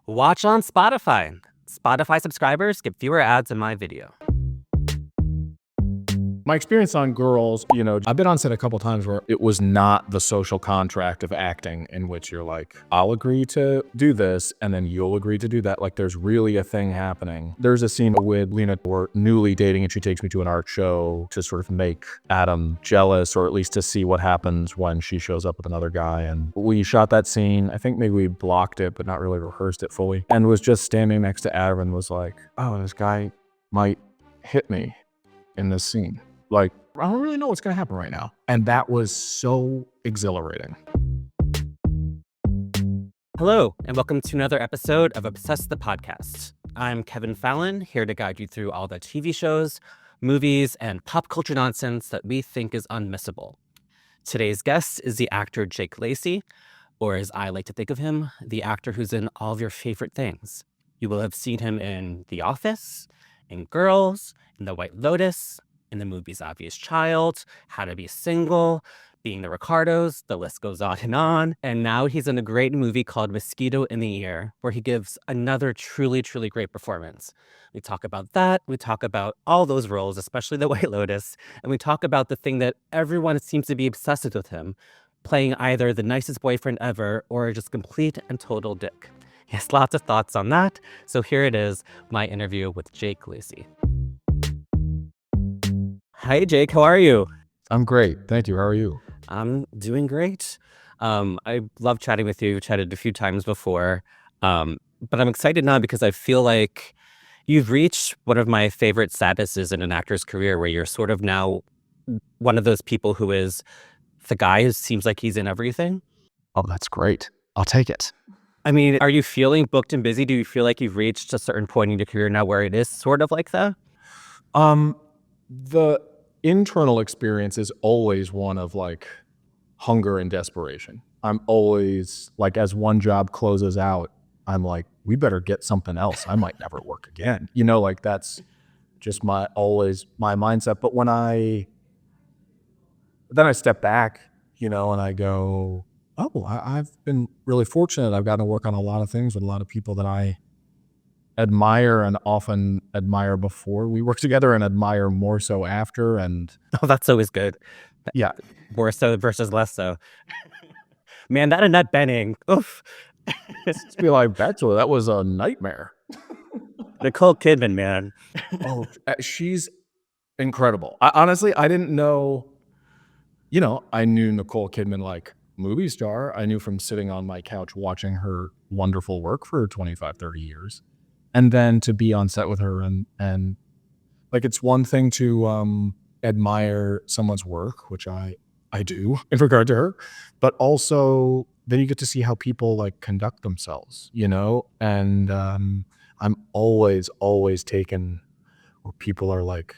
Watch on Spotify. Spotify subscribers get fewer ads in my video. My experience on Girls, I've been on set a couple times where it was not the social contract of acting in which you're like, I'll agree to do this and then you'll agree to do that. Like there's really a thing happening. There's a scene with Lena, we're newly dating and she takes me to an art show to sort of make Adam jealous, or at least to see what happens when she shows up with another guy. And we shot that scene. I think maybe we blocked it, but not really rehearsed it fully. And was just standing next to Adam and was like, oh, this guy might hit me in this scene. Like, I don't really know what's going to happen right now. And that was so exhilarating. Hello, and welcome to another episode of Obsessed the Podcast. I'm Kevin Fallon, here to guide you through all the TV shows, movies, and pop culture nonsense that we think is unmissable. Today's guest is the actor Jake Lacy, or as I like to think of him, the actor who's in all of your favorite things. You will have seen him in The Office, in Girls, in The White Lotus, in the movies Obvious Child, How to Be Single, Being the Ricardos, the list goes on. And now he's in a great movie called Mosquito in the Ear, where he gives another truly, truly great performance. We talk about that. We talk about all those roles, especially The White Lotus. And we talk about the thing that everyone seems to be obsessed with him, playing either the nicest boyfriend ever or just complete and total dick. He has lots of thoughts on that. So here it is, my interview with Jake Lacy. Hi, Jake. How are you? I'm great. Thank you. How are you? I'm doing great. I love chatting with you. We've chatted a few times before. But I'm excited now because I feel like you've reached one of my favorite statuses in an actor's career, where you're sort of now one of those people who is the guy who seems like he's in everything. Oh, that's great. I'll take it. I mean, are you feeling booked and busy? Do you feel like you've reached a certain point in your career now where it is sort of like that? The internal experience is always one of like hunger and desperation. I'm always like, as one job closes out, I'm like, we better get something else. I might never work again. Like that's just always my mindset. But then I step back, and I go, oh, I've been really fortunate. I've gotten to work on a lot of things with a lot of people that I admire and often admire before we work together and admire more so after. And Oh, that's always good. yeah, More so versus less so. Man, that Annette Bening. Oof. just be like, that was a nightmare. Nicole Kidman, man. Oh, she's incredible. Honestly, I didn't know, I knew Nicole Kidman like movie star. I knew from sitting on my couch watching her wonderful work for 25, 30 years. And then to be on set with her and like, it's one thing to admire someone's work, which I do in regard to her, but also then you get to see how people like conduct themselves, and I'm always taken where people are like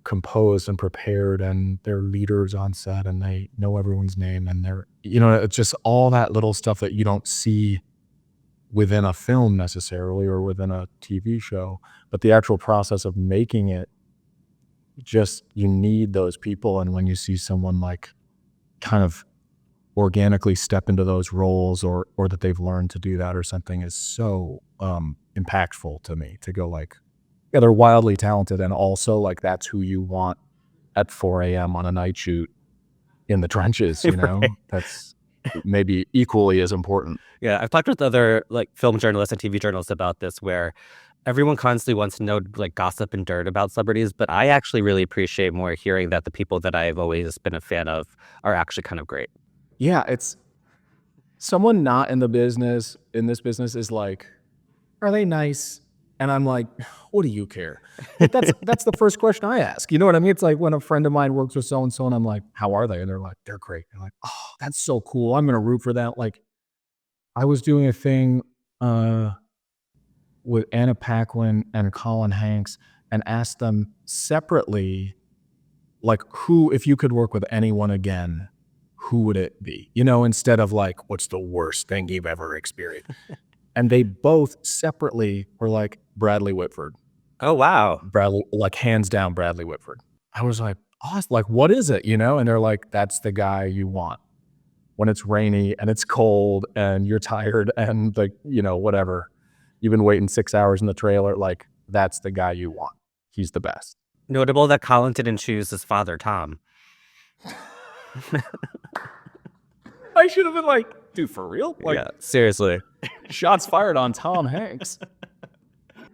composed and prepared and they're leaders on set and they know everyone's name and they're, it's just all that little stuff that you don't see within a film necessarily or within a TV show, but the actual process of making it, just, you need those people. And when you see someone like kind of organically step into those roles or that they've learned to do that or something, is so impactful to me, to go like, yeah, they're wildly talented. And also like, that's who you want at 4 a.m. on a night shoot in the trenches, Right. That's maybe equally as important. Yeah, I've talked with other like film journalists and TV journalists about this, where everyone constantly wants to know like gossip and dirt about celebrities, but I actually really appreciate more hearing that the people that I've always been a fan of are actually kind of great. Yeah, it's someone not in this business is like, are they nice? And I'm like, what do you care? But that's the first question I ask. You know what I mean? It's like when a friend of mine works with so-and-so and I'm like, how are they? And they're like, they're great. And I'm like, oh, that's so cool. I'm going to root for that. Like, I was doing a thing with Anna Paquin and Colin Hanks and asked them separately, like, if you could work with anyone again, who would it be? Instead of like, what's the worst thing you've ever experienced? And they both separately were like, Bradley Whitford. Oh, wow. Bradley, like hands down Bradley Whitford. I was like, oh, like, what is it? And they're like, that's the guy you want when it's rainy and it's cold and you're tired and like, whatever. you've been waiting 6 hours in the trailer. Like, that's the guy you want. He's the best. Notable that Colin didn't choose his father, Tom. I should have been like, dude, for real? Like, yeah, seriously. shots fired on Tom Hanks.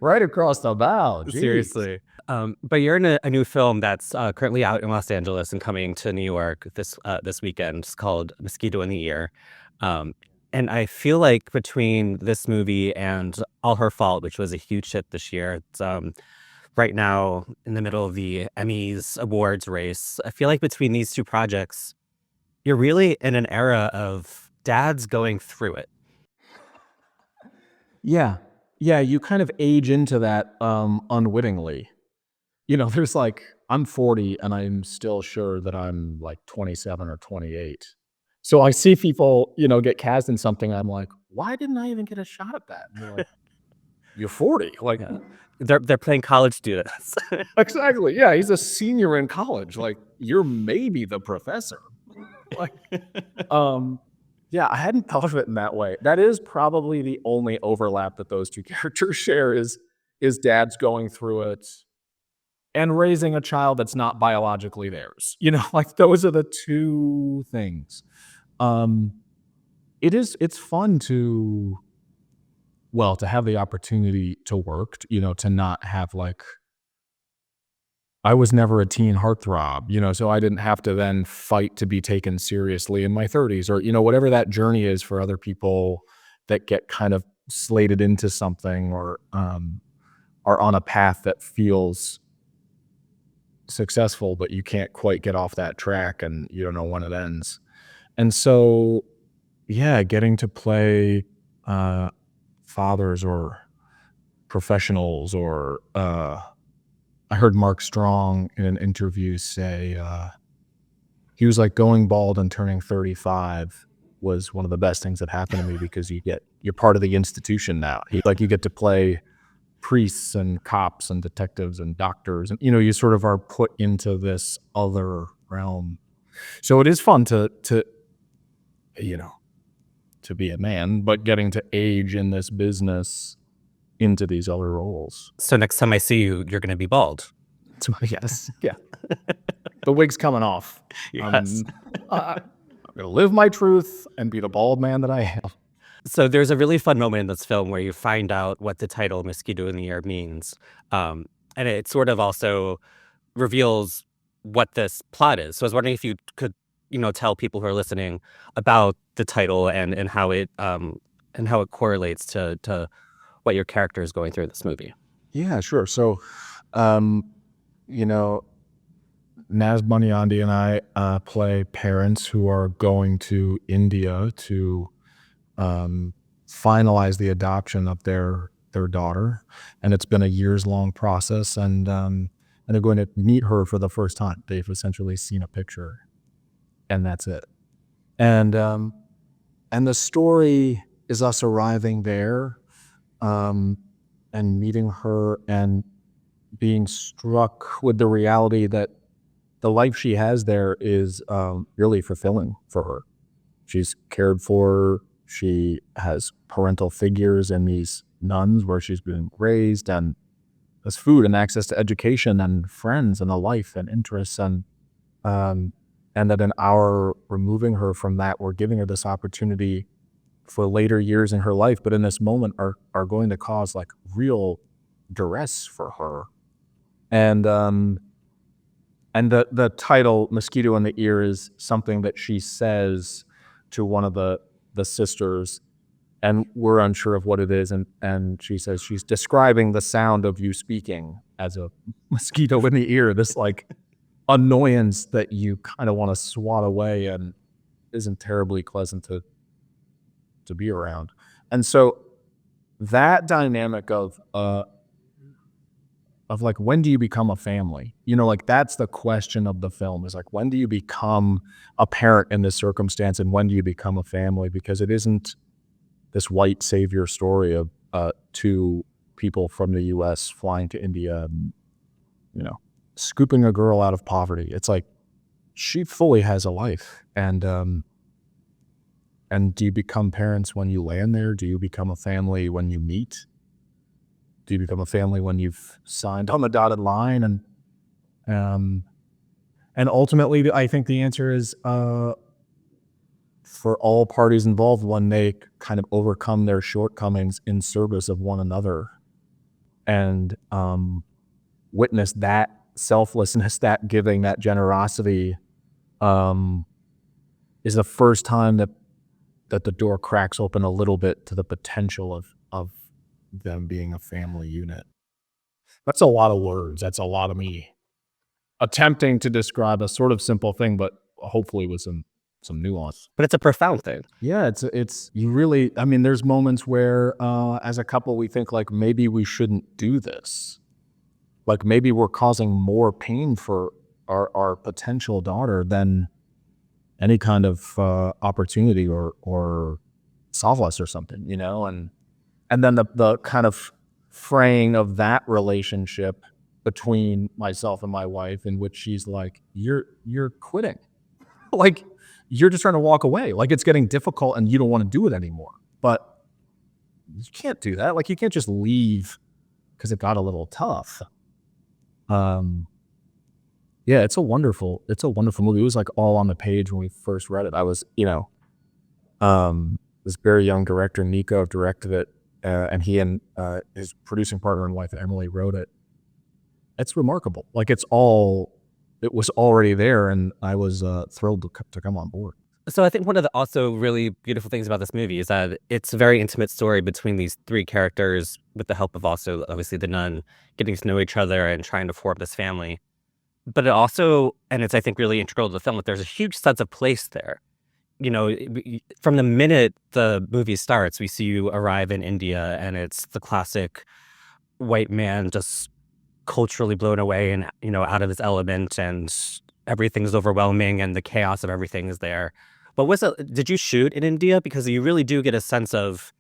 Right across the bow. Jeez. Seriously. But you're in a new film that's currently out in Los Angeles and coming to New York this weekend. It's called Mosquito in the Ear. And I feel like between this movie and All Her Fault, which was a huge hit this year, it's right now in the middle of the Emmys awards race. I feel like between these two projects, you're really in an era of dads going through it. Yeah. Yeah, you kind of age into that unwittingly. You know, there's like, I'm 40 and I'm still sure that I'm like 27 or 28. So I see people, you know, get cast in something. I'm like, why didn't I even get a shot at that? And they're like, you're 40. Like, Yeah. They're playing college students. Exactly. Yeah, he's a senior in college. Like, you're maybe the professor. Like, yeah, I hadn't thought of it in that way. That is probably the only overlap that those two characters share is dads going through it and raising a child that's not biologically theirs. You know, like those are the two things. It's fun to have the opportunity to work, you know, to not have like, I was never a teen heartthrob, you know, so I didn't have to then fight to be taken seriously in my 30s or, you know, whatever that journey is for other people that get kind of slated into something or are on a path that feels successful, but you can't quite get off that track and you don't know when it ends. And so, yeah, getting to play fathers or professionals or I heard Mark Strong in an interview say he was like, going bald and turning 35 was one of the best things that happened to me because you're part of the institution now. You get to play priests and cops and detectives and doctors, and you know, you sort of are put into this other realm. So it is fun to you know, to be a man, but getting to age in this business into these other roles. So next time I see you, you're going to be bald. Yes. Yeah. The wig's coming off. Yes. I'm going to live my truth and be the bald man that I am. So there's a really fun moment in this film where you find out what the title Mosquito in the Ear means. And it sort of also reveals what this plot is. So I was wondering if you could, you know, tell people who are listening about the title and how it correlates to what your character is going through in this movie. Yeah, sure. So, you know, Naz Bunyandi and I play parents who are going to India to finalize the adoption of their daughter, and it's been a years-long process, and they're going to meet her for the first time. They've essentially seen a picture, and that's it. And the story is us arriving there, and meeting her and being struck with the reality that the life she has there is really fulfilling for her. She's cared for. She has parental figures in these nuns where she's been raised, and has food and access to education and friends and a life and interests, and that in our removing her from that, we're giving her this opportunity for later years in her life, but in this moment are going to cause like real duress for her. And the title Mosquito in the Ear is something that she says to one of the sisters, and we're unsure of what it is, and she says she's describing the sound of you speaking as a mosquito in the ear, this like annoyance that you kind of want to swat away and isn't terribly pleasant to be around. And so that dynamic of like, when do you become a family? You know, like that's the question of the film, is like, when do you become a parent in this circumstance, and when do you become a family? Because it isn't this white savior story of two people from the US flying to India and, you know, scooping a girl out of poverty. It's like, she fully has a life. And do you become parents when you land there? Do you become a family when you meet? you become a family when you've signed on the dotted line? And ultimately, I think the answer is for all parties involved, when they kind of overcome their shortcomings in service of one another and witness that selflessness, that giving, that generosity, is the first time that the door cracks open a little bit to the potential of them being a family unit. That's a lot of words. That's a lot of me attempting to describe a sort of simple thing, but hopefully with some nuance. But it's a profound thing. Yeah, it's you really, I mean, there's moments where as a couple we think like maybe we shouldn't do this. Like maybe we're causing more pain for our potential daughter than any kind of opportunity or solace or something, you know? And then the kind of fraying of that relationship between myself and my wife, in which she's like, you're quitting. Like, you're just trying to walk away. Like, it's getting difficult and you don't want to do it anymore. But you can't do that. Like, you can't just leave because it got a little tough. Yeah, it's a wonderful movie. It was like all on the page when we first read it. I was, this very young director, Nico, directed it, and he and his producing partner and wife, Emily, wrote it. It's remarkable. Like it was already there, and I was thrilled to come on board. So I think one of the also really beautiful things about this movie is that it's a very intimate story between these three characters, with the help of also obviously the nun, getting to know each other and trying to form this family. But it also, and it's I think really integral to the film, that there's a huge sense of place there. From the minute the movie starts, we see you arrive in India, and it's the classic white man just culturally blown away and out of his element, and everything's overwhelming and the chaos of everything is there. But did you shoot in India? Because you really do get a sense of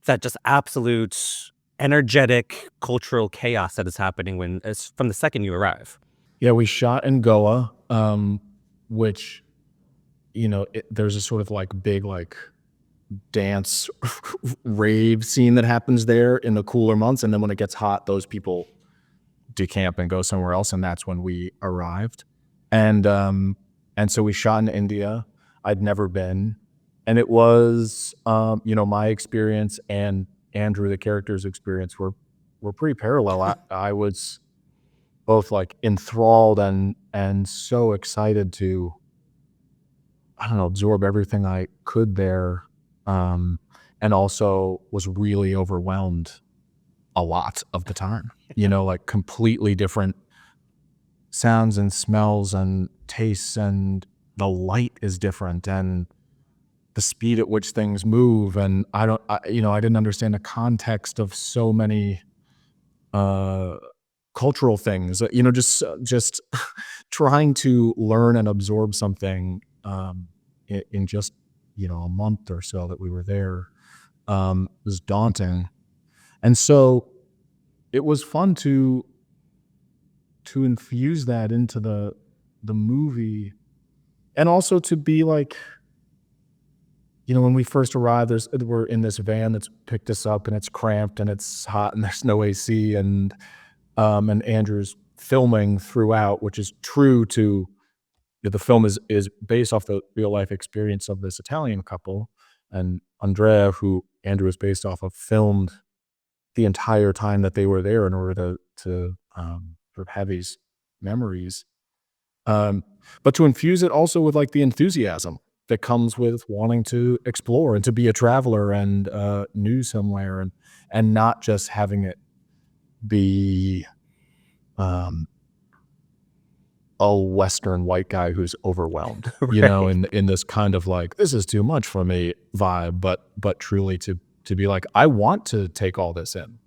that just absolute energetic cultural chaos that is happening from the second you arrive. Yeah, we shot in Goa, which, there's a sort of like big like dance rave scene that happens there in the cooler months. And then when it gets hot, those people decamp and go somewhere else. And that's when we arrived. And so we shot in India. I'd never been. And it was, my experience and Andrew, the character's experience, were pretty parallel. I was both like enthralled and so excited to, absorb everything I could there. And also was really overwhelmed a lot of the time, like completely different sounds and smells and tastes, and the light is different, and the speed at which things move. And I didn't understand the context of so many cultural things, just trying to learn and absorb something in just, a month or so that we were there was daunting. And so it was fun to infuse that into the movie, and also to be like, when we first arrived, we're in this van that's picked us up, and it's cramped and it's hot and there's no AC, and Andrew's filming throughout, which is true to the film is based off the real life experience of this Italian couple, and Andrea, who Andrew is based off of, filmed the entire time that they were there in order to sort of have these memories, but to infuse it also with like the enthusiasm that comes with wanting to explore and to be a traveler and new somewhere, and not just having it be a Western white guy who's overwhelmed, Right. in this kind of like, this is too much for me vibe, but truly to be like, I want to take all this in,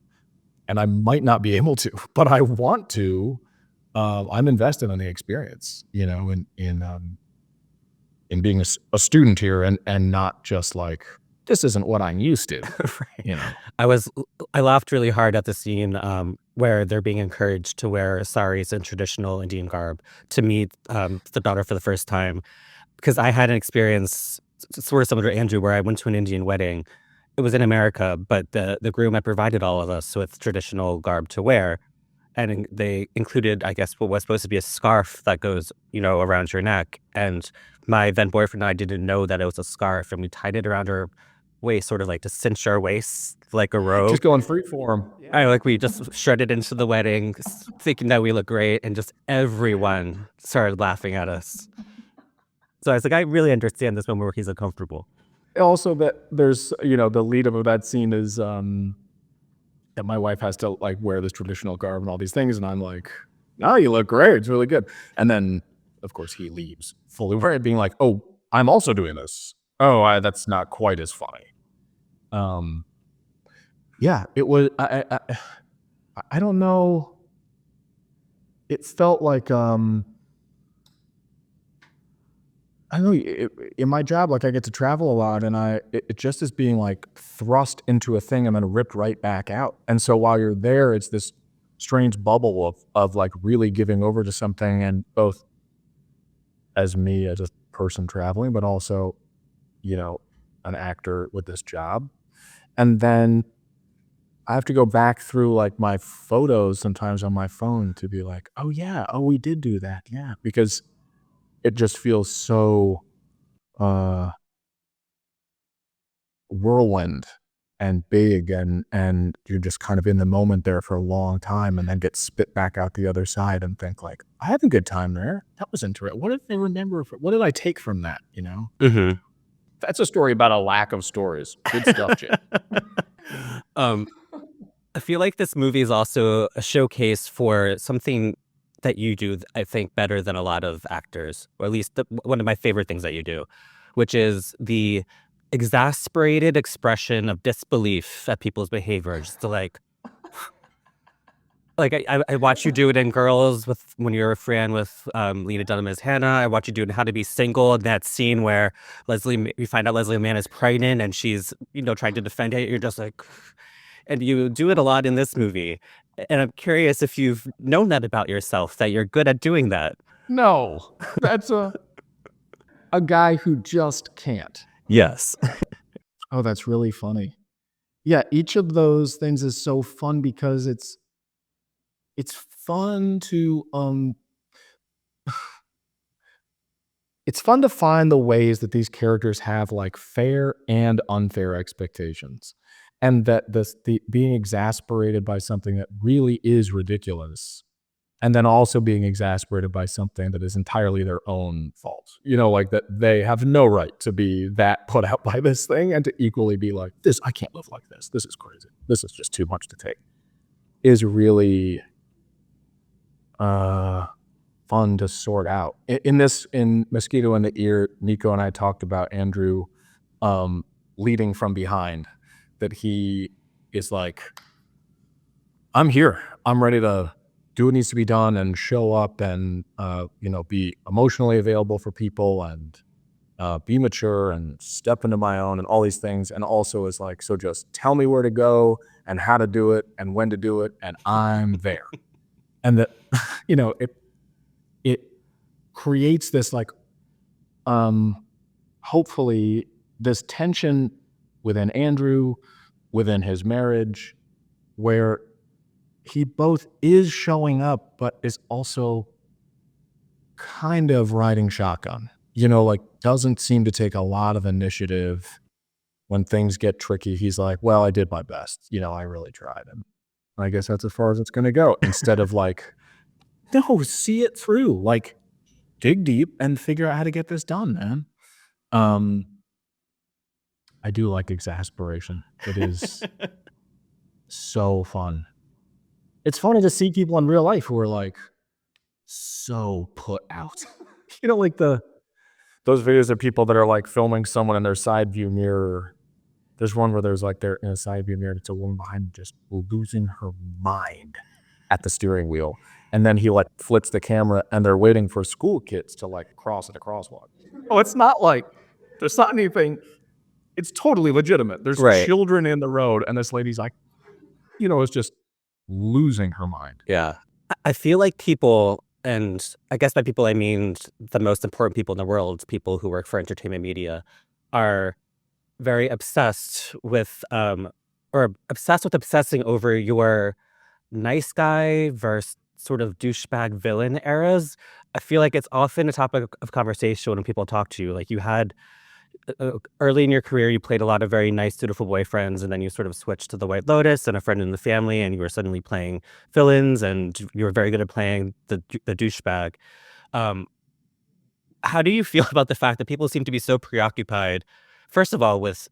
and I might not be able to, but I want to. I'm invested in the experience, in being a student here, and not just like, this isn't what I'm used to. Right. I laughed really hard at the scene where they're being encouraged to wear saris and traditional Indian garb to meet the daughter for the first time, because I had an experience sort of similar to Andrew, where I went to an Indian wedding, it was in America, but the groom had provided all of us with traditional garb to wear. And they included, I guess, what was supposed to be a scarf that goes, around your neck. And my then boyfriend and I didn't know that it was a scarf, and we tied it around our waist, sort of like to cinch our waist like a robe. Just going free form. We just shredded into the wedding, thinking that we look great, and just everyone started laughing at us. So I was like, I really understand this moment where he's uncomfortable. Also, that there's, the lead up of that scene is that my wife has to like wear this traditional garb and all these things, and I'm like, "Oh, you look great. It's really good." And then, of course, he leaves fully wearing, being like, "Oh, I'm also doing this. Oh, that's not quite as funny." Yeah, it was. I don't know. It felt like I don't know, in my job, like I get to travel a lot, and it just is being like thrust into a thing and then ripped right back out. And so while you're there, it's this strange bubble of like really giving over to something, and both as me as a person traveling, but also, an actor with this job. And then I have to go back through like my photos sometimes on my phone to be like, oh yeah, oh we did do that, yeah, because it just feels so whirlwind and big, and you're just kind of in the moment there for a long time, and then get spit back out the other side and think like, I had a good time there. That was interesting. What did they remember? What did I take from that? Mm-hmm. That's a story about a lack of stories. Good stuff, Jake. I feel like this movie is also a showcase for something that you do, I think, better than a lot of actors, or at least one of my favorite things that you do, which is the exasperated expression of disbelief at people's behavior. Just to like I watch you do it in Girls when you're a friend with Lena Dunham as Hannah. I watch you do it in How to Be Single, in that scene where we find out Leslie Mann is pregnant and she's trying to defend it. You're just like, and you do it a lot in this movie. And I'm curious if you've known that about yourself, that you're good at doing that. No, that's a guy who just can't. Yes. Oh, that's really funny. Yeah, each of those things is so fun because it's fun to it's fun to find the ways that these characters have like fair and unfair expectations, and that the being exasperated by something that really is ridiculous, and then also being exasperated by something that is entirely their own fault. Like that they have no right to be that put out by this thing, and to equally be like, this, I can't live like this. This is crazy. This is just too much to take. Is really fun to sort out. In Mosquito in the Ear, Nico and I talked about Andrew leading from behind, that he is like, I'm here. I'm ready to do what needs to be done and show up and, be emotionally available for people and be mature and step into my own and all these things. And also is like, so just tell me where to go and how to do it and when to do it, and I'm there. And that, it creates this like, hopefully this tension within Andrew, within his marriage, where he both is showing up, but is also kind of riding shotgun, like doesn't seem to take a lot of initiative. When things get tricky, he's like, well, I did my best. I really tried. And I guess that's as far as it's going to go. Instead of like, no, see it through, like dig deep and figure out how to get this done, man. I do like exasperation. It is so fun. It's funny to see people in real life who are like so put out. Like those videos of people that are like filming someone in their side view mirror. There's one where there's like they're in a side view mirror and it's a woman behind just losing her mind at the steering wheel. And then he like flips the camera and they're waiting for school kids to like cross at a crosswalk. Oh, it's not like there's not anything. It's totally legitimate. There's Right. children in the road and this lady's like, is just losing her mind. Yeah. I feel like people, and I guess by people I mean the most important people in the world, people who work for entertainment media, are very obsessed with obsessing over your nice guy versus sort of douchebag villain eras. I feel like it's often a topic of conversation when people talk to you. Like you had early in your career, you played a lot of very nice, dutiful boyfriends, and then you sort of switched to the White Lotus and a friend in the family, and you were suddenly playing villains, and you were very good at playing the douchebag. Um, how do you feel about the fact that people seem to be so preoccupied, first of all, with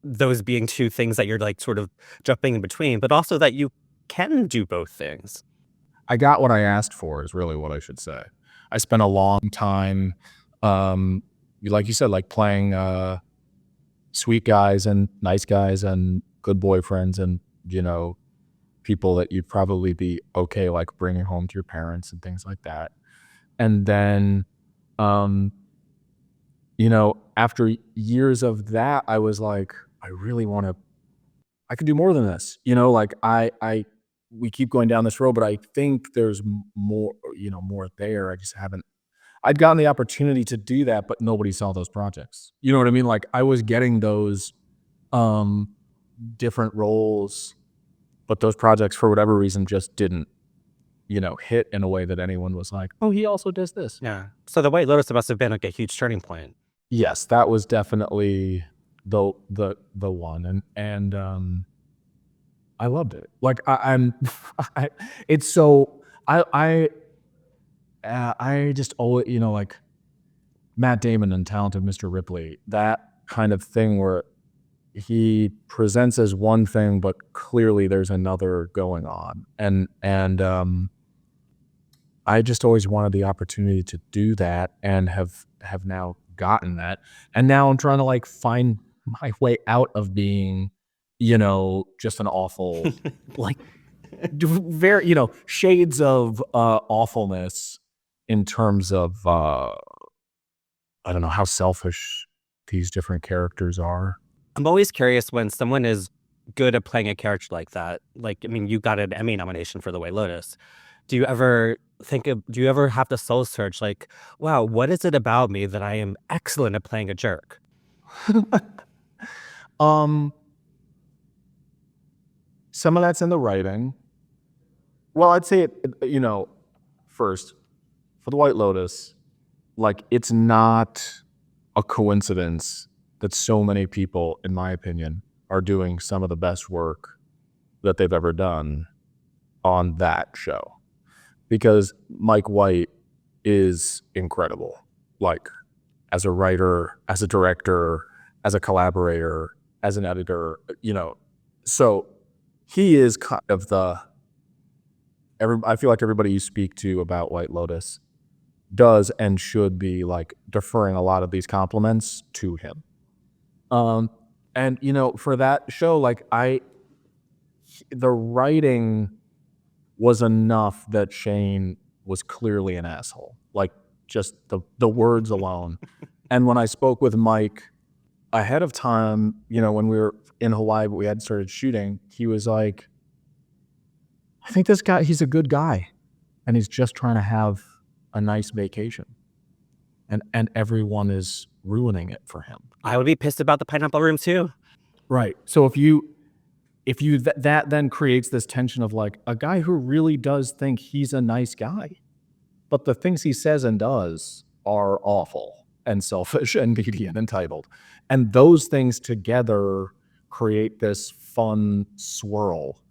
those being two things that you're like sort of jumping in between, but also that you can do both things? I got what I asked for is really what I should say. I spent a long time, like you said, like playing sweet guys and nice guys and good boyfriends and, people that you'd probably be okay like bringing home to your parents and things like that. And then, after years of that, I was like, I really want to, I can do more than this. We keep going down this road, but I think there's more, more there. I just haven't, I'd gotten the opportunity to do that, but nobody saw those projects. You know what I mean? Like I was getting those different roles, but those projects for whatever reason just didn't, hit in a way that anyone was like, oh, he also does this. Yeah. So the White Lotus must have been like a huge turning point. Yes, that was definitely the one. And I loved it. Like it's so I just always, like Matt Damon and Talented Mr. Ripley, that kind of thing where he presents as one thing, but clearly there's another going on. And I just always wanted the opportunity to do that and have now gotten that. And now I'm trying to like find my way out of being, just an awful, like very, shades of awfulness in terms of, I don't know how selfish these different characters are. I'm always curious when someone is good at playing a character like that. Like, I mean, you got an Emmy nomination for The White Lotus. Do you ever have the soul search? Like, wow, what is it about me that I am excellent at playing a jerk? Some of that's in the writing. Well, I'd say first for The White Lotus, like it's not a coincidence that so many people, in my opinion, are doing some of the best work that they've ever done on that show. Because Mike White is incredible. Like as a writer, as a director, as a collaborator, as an editor, So he is kind of I feel like everybody you speak to about White Lotus does and should be like deferring a lot of these compliments to him. And for that show, like the writing was enough that Shane was clearly an asshole. Like just the words alone. And when I spoke with Mike ahead of time, when we were in Hawaii, but we had started shooting, he was like, I think this guy, he's a good guy. And he's just trying to have a nice vacation. And everyone is ruining it for him. I would be pissed about the pineapple room too. Right. So if you that then creates this tension of like a guy who really does think he's a nice guy, but the things he says and does are awful and selfish and needy and entitled. And those things together create this fun swirl.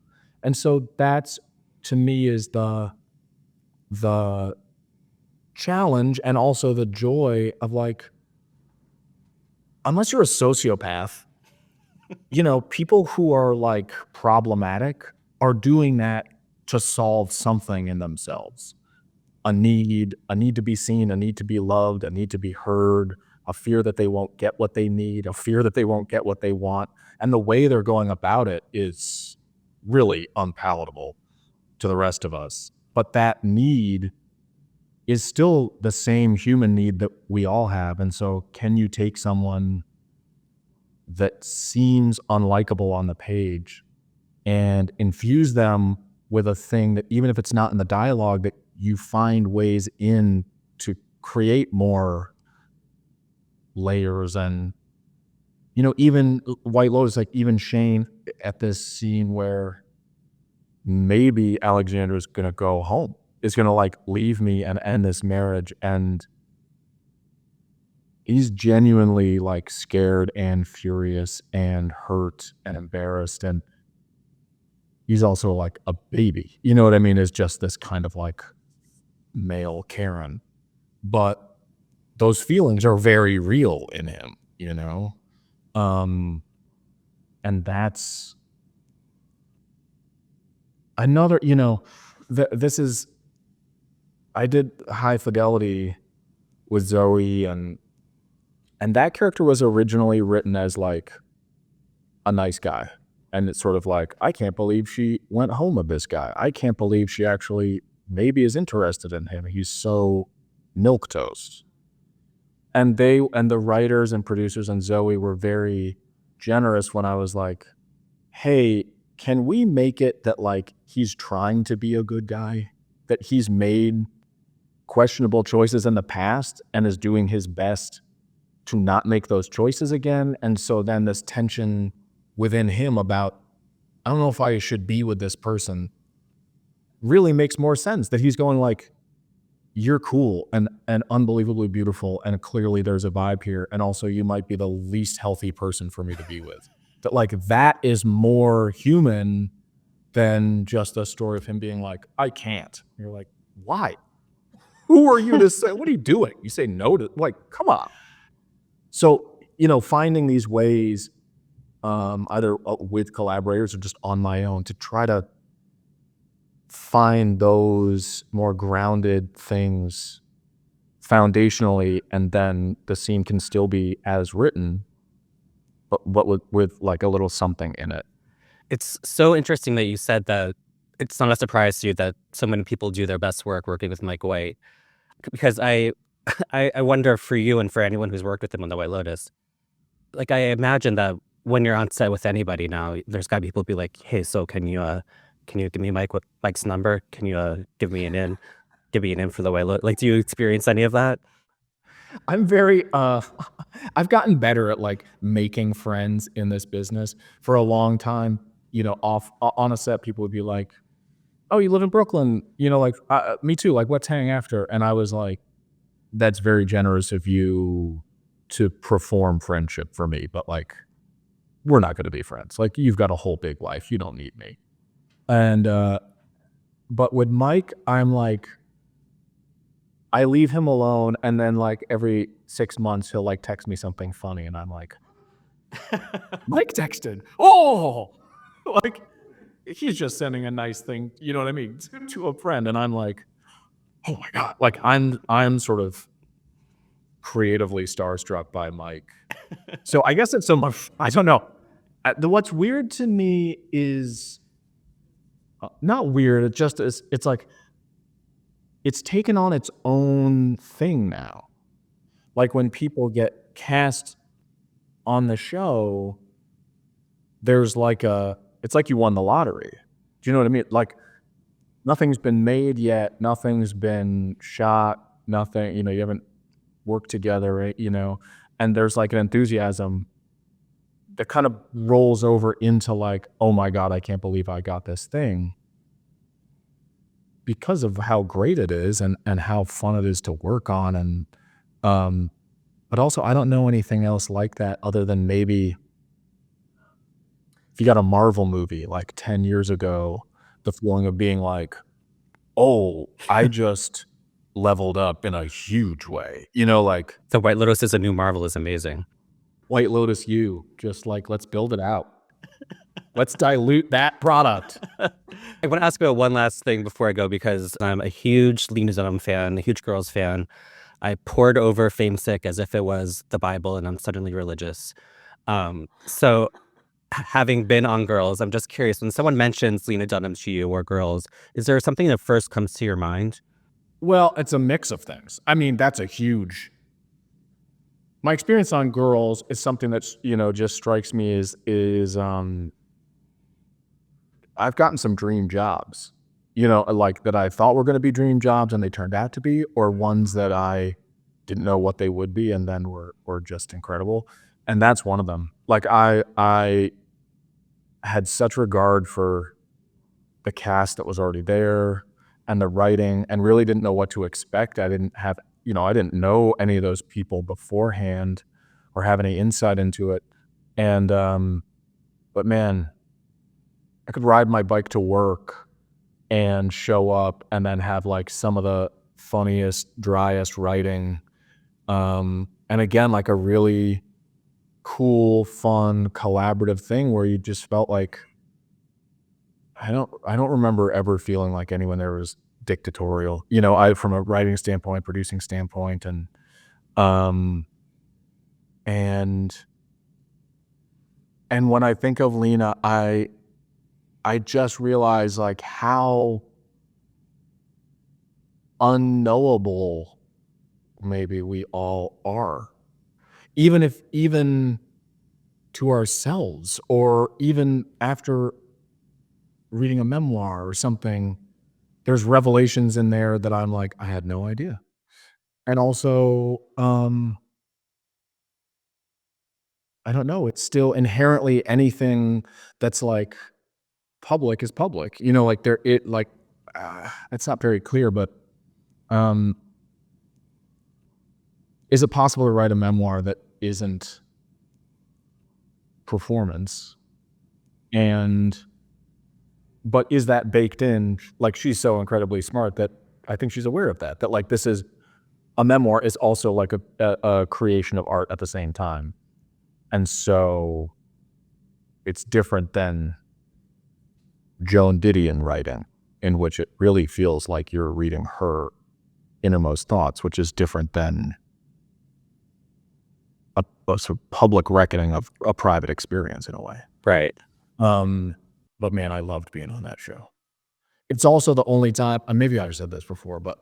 And so that's, to me, is the challenge and also the joy of like, unless you're a sociopath, people who are like problematic are doing that to solve something in themselves. A need to be seen, a need to be loved, a need to be heard, a fear that they won't get what they need, a fear that they won't get what they want. And the way they're going about it is really unpalatable to the rest of us. But that need is still the same human need that we all have. And so can you take someone that seems unlikable on the page and infuse them with a thing that, even if it's not in the dialogue, that you find ways in to create more layers and even White Lotus, like even Shane at this scene where maybe Alexandra's going to go home, is going to like leave me and end this marriage. And he's genuinely like scared and furious and hurt and embarrassed. And he's also like a baby, you know what I mean? Is just this kind of like male Karen. But those feelings are very real in him, and that's another, this is, I did High Fidelity with Zoe, and that character was originally written as like a nice guy. And it's sort of like, I can't believe she went home with this guy. I can't believe she actually maybe is interested in him. He's so milquetoast. And the writers and producers and Zoe were very generous when I was like, hey, can we make it that like he's trying to be a good guy, that he's made questionable choices in the past and is doing his best to not make those choices again? And so then this tension within him about, I don't know if I should be with this person, really makes more sense, that he's going like, you're cool and unbelievably beautiful, and clearly there's a vibe here, and also you might be the least healthy person for me to be with. That like, that is more human than just a story of him being like, I can't. You're like, why? Who are you to say, what are you doing? You say no to, like, come on. So, finding these ways, either with collaborators or just on my own, to try to find those more grounded things foundationally, and then the scene can still be as written, but with like a little something in it. It's so interesting that you said that it's not a surprise to you that so many people do their best work working with Mike White, because I wonder for you and for anyone who's worked with him on the White Lotus, like I imagine that when you're on set with anybody now, there's got to be people be like, hey, so can you give me Mike's number? Can you give me an in for the White Lotus? Like, do you experience any of that? I'm very, I've gotten better at like making friends in this business. For a long time, off on a set, people would be like, oh, you live in Brooklyn, like, me too, like, let's hang after. And I was like, that's very generous of you to perform friendship for me, but like, we're not going to be friends. Like, you've got a whole big life. You don't need me. And, but with Mike, I'm like, I leave him alone, and then like every 6 months he'll like text me something funny, and I'm like, Mike texted. Oh, like he's just sending a nice thing, you know what I mean, to a friend, and I'm like, oh my God, like I'm sort of creatively starstruck by Mike. So I guess it's so much, I don't know. What's weird to me is not weird. It just is. It's like, it's taken on its own thing now. Like when people get cast on the show, there's like it's like you won the lottery. Do you know what I mean? Like nothing's been made yet. Nothing's been shot. Nothing, you haven't worked together, right? And there's like an enthusiasm that kind of rolls over into like, oh my God, I can't believe I got this thing, because of how great it is and how fun it is to work on. And but also I don't know anything else like that other than maybe if you got a Marvel movie like 10 years ago, the feeling of being like, oh, I just leveled up in a huge way. Like The White Lotus is a new Marvel is amazing. White Lotus, just like, let's build it out. Let's dilute that product. I want to ask about one last thing before I go, because I'm a huge Lena Dunham fan, a huge Girls fan. I poured over Famesick as if it was the Bible, and I'm suddenly religious. So having been on Girls, I'm just curious, when someone mentions Lena Dunham to you or Girls, is there something that first comes to your mind? Well, it's a mix of things. I mean, that's a huge... My experience on Girls is something that's, just strikes me is I've gotten some dream jobs, like that I thought were going to be dream jobs and they turned out to be, or ones that I didn't know what they would be and then were just incredible. And that's one of them. Like I had such regard for the cast that was already there and the writing, and really didn't know what to expect. I didn't know any of those people beforehand or have any insight into it. And but man, I could ride my bike to work and show up and then have like some of the funniest, driest writing. And again, like a really cool, fun, collaborative thing where you just felt like, I don't remember ever feeling like anyone there was dictatorial, from a writing standpoint, producing standpoint, um, and when I think of Lena, I just realize like how unknowable maybe we all are, even to ourselves, or even after reading a memoir or something, there's revelations in there that I'm like, I had no idea. And also, I don't know, it's still inherently anything that's like public is public. Like it's not very clear, but is it possible to write a memoir that isn't performance? But is that baked in? Like, she's so incredibly smart that I think she's aware of that like this is a memoir is also like a creation of art at the same time. And so it's different than Joan Didion writing, in which it really feels like you're reading her innermost thoughts, which is different than a sort of public reckoning of a private experience in a way. Right. But man, I loved being on that show. It's also the only time, and maybe I've said this before, but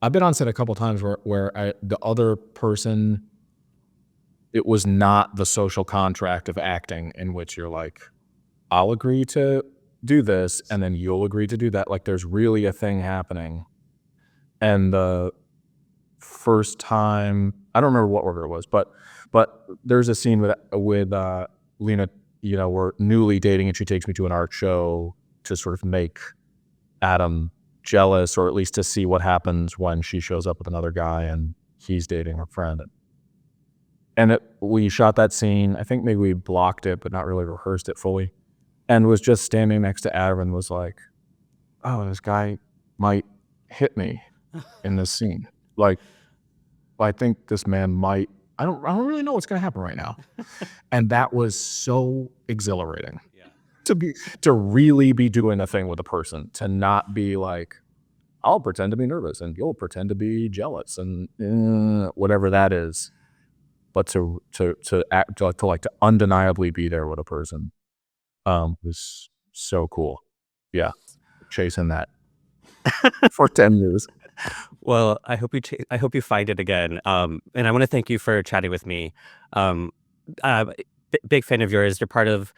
I've been on set a couple times where the other person, it was not the social contract of acting in which you're like, I'll agree to do this and then you'll agree to do that. Like, there's really a thing happening. And the first time, I don't remember what order it was, but there's a scene with Lena, we're newly dating and she takes me to an art show to sort of make Adam jealous, or at least to see what happens when she shows up with another guy and he's dating her friend. And we shot that scene. I think maybe we blocked it, but not really rehearsed it fully. And was just standing next to Adam and was like, oh, this guy might hit me in this scene. Like, I think this man might, I don't really know what's going to happen right now. And that was so exhilarating. Yeah. To really be doing a thing with a person, to not be like, I'll pretend to be nervous and you'll pretend to be jealous and whatever that is. But to undeniably be there with a person was so cool. Yeah, chasing that for 10 years. Well, I hope you find it again. And I want to thank you for chatting with me. Big fan of yours. You're part of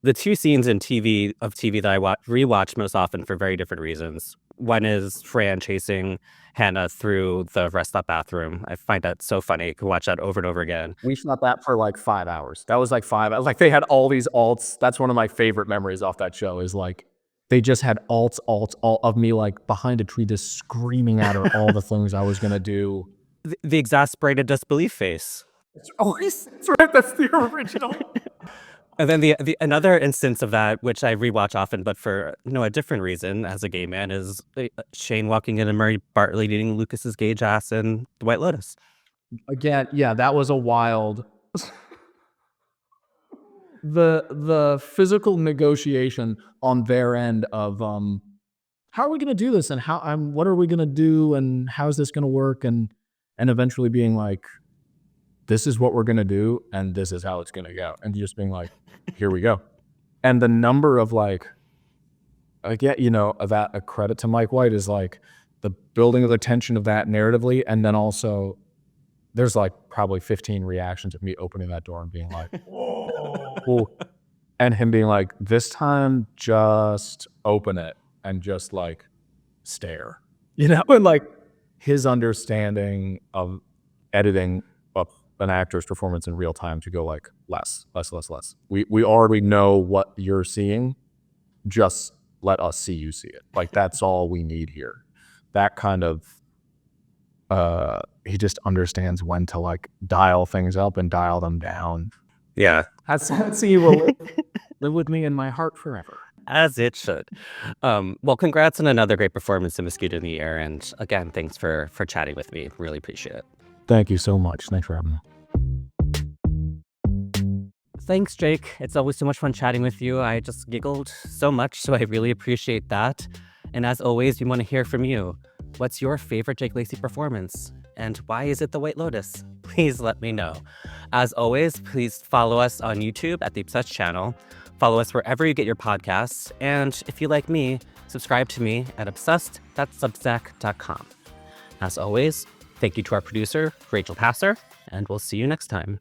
the two scenes in TV that I rewatch most often for very different reasons. One is Fran chasing Hannah through the rest stop bathroom. I find that so funny. You can watch that over and over again. We shot that for like 5 hours. That was like 5 hours. Like, they had all these alts. That's one of my favorite memories off that show, is like they just had alts all of me like behind a tree just screaming at her all the things I was going to do. The exasperated disbelief face. That's right. That's the original. And then the another instance of that, which I rewatch often, but for a different reason as a gay man, is Shane walking in and Murray Bartley eating Lucas's gauge ass in The White Lotus. Again, yeah, that was a wild. The physical negotiation on their end of how are we going to do this, and what are we going to do, and how is this going to work, and eventually being like, this is what we're going to do, and this is how it's going to go, and just being like, here we go. And the number of like, again, that a credit to Mike White is like the building of the tension of that narratively, and then also there's like probably 15 reactions of me opening that door and being like, whoa. And him being like, this time just open it and just like stare, and like his understanding of editing an actor's performance in real time to go like less. We already know what you're seeing. Just let us see you see it. Like that's all we need here. That kind of he just understands when to like dial things up and dial them down. Yeah, That's he will live with me in my heart forever. as it should. Well, congrats on another great performance in Mosquito in the Air. And again, thanks for chatting with me. Really appreciate it. Thank you so much. Thanks for having me. Thanks, Jake. It's always so much fun chatting with you. I just giggled so much, so I really appreciate that. And as always, we want to hear from you. What's your favorite Jake Lacy performance? And why is it the White Lotus? Please let me know. As always, please follow us on YouTube at the Obsessed channel. Follow us wherever you get your podcasts. And if you like me, subscribe to me at obsessed.substack.com. As always, thank you to our producer, Rachel Passer, and we'll see you next time.